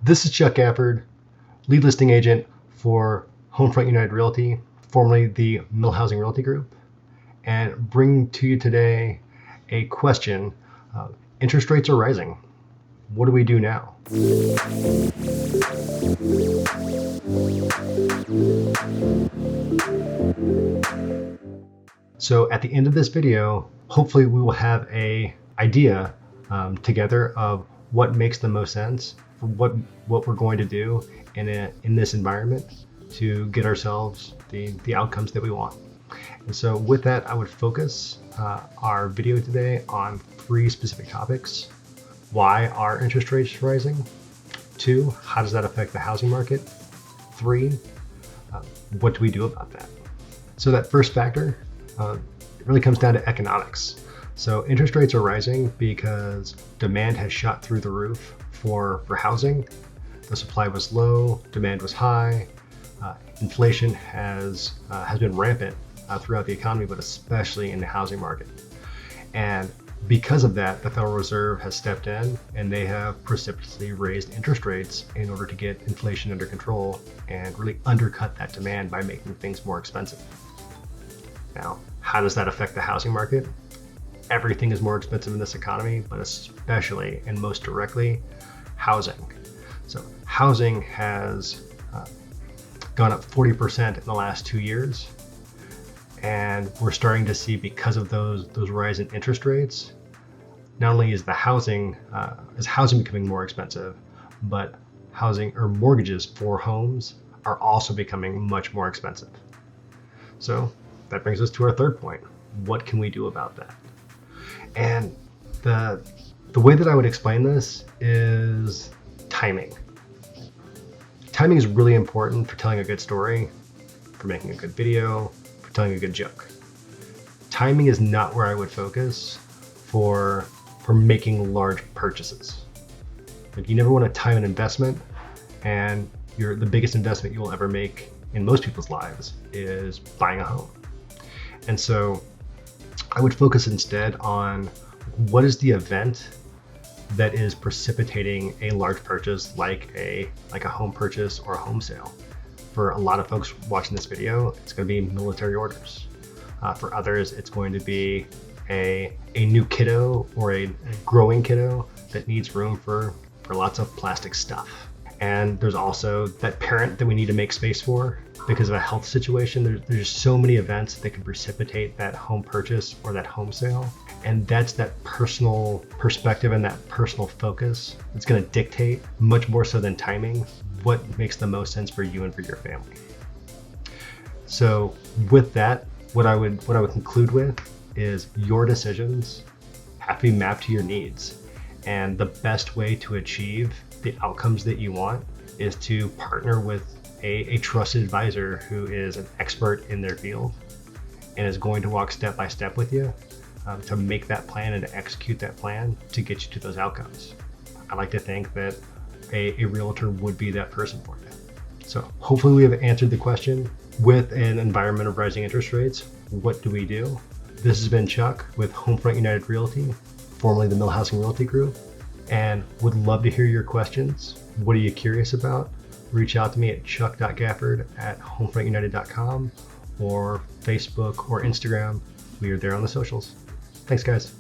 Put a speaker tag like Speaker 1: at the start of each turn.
Speaker 1: This is Chuck Gafford, lead listing agent for Homefront United Realty, formerly the MilHousing Realty Group, and bring to you today a question. Interest rates are rising. What do we do now? So at the end of this video, hopefully we will have an idea together of what makes the most sense for what we're going to do in this environment to get ourselves the outcomes that we want. And so with that, I would focus our video today on 3 specific topics. Why are interest rates rising? 2, how does that affect the housing market? 3, what do we do about that? So that first factor, it really comes down to economics. So interest rates are rising because demand has shot through the roof for housing. The supply was low, demand was high. Inflation has been rampant throughout the economy, but especially in the housing market. And because of that, the Federal Reserve has stepped in and they have precipitously raised interest rates in order to get inflation under control and really undercut that demand by making things more expensive. Now, how does that affect the housing market? Everything is more expensive in this economy, but especially and most directly, housing. So housing has gone up 40% in the last 2 years. And we're starting to see, because of those rise in interest rates, not only is housing becoming more expensive, but housing or mortgages for homes are also becoming much more expensive. So that brings us to our third point. What can we do about that? And the way that I would explain this is timing. Timing is really important for telling a good story, for making a good video, for telling a good joke. Timing is not where I would focus for making large purchases. Like, you never want to time an investment, and the biggest investment you will ever make in most people's lives is buying a home. And so I would focus instead on what is the event that is precipitating a large purchase, like a home purchase or a home sale. For a lot of folks watching this video, it's going to be military orders. For others, it's going to be a new kiddo or a growing kiddo that needs room for lots of plastic stuff. And there's also that parent that we need to make space for because of a health situation. There's so many events that can precipitate that home purchase or that home sale. And that's that personal perspective and that personal focus that's going to dictate, much more so than timing, what makes the most sense for you and for your family. So with that, what I would conclude with is your decisions have to be mapped to your needs. And the best way to achieve the outcomes that you want is to partner with a trusted advisor who is an expert in their field and is going to walk step by step with you to make that plan and to execute that plan to get you to those outcomes. I like to think that a realtor would be that person for you. So hopefully we have answered the question. With an environment of rising interest rates, what do we do? This has been Chuck with Homefront United Realty, formerly the MilHousing Realty Group, and would love to hear your questions. What are you curious about? Reach out to me at chuck.gafford@homefrontunited.com or Facebook or Instagram. We are there on the socials. Thanks, guys.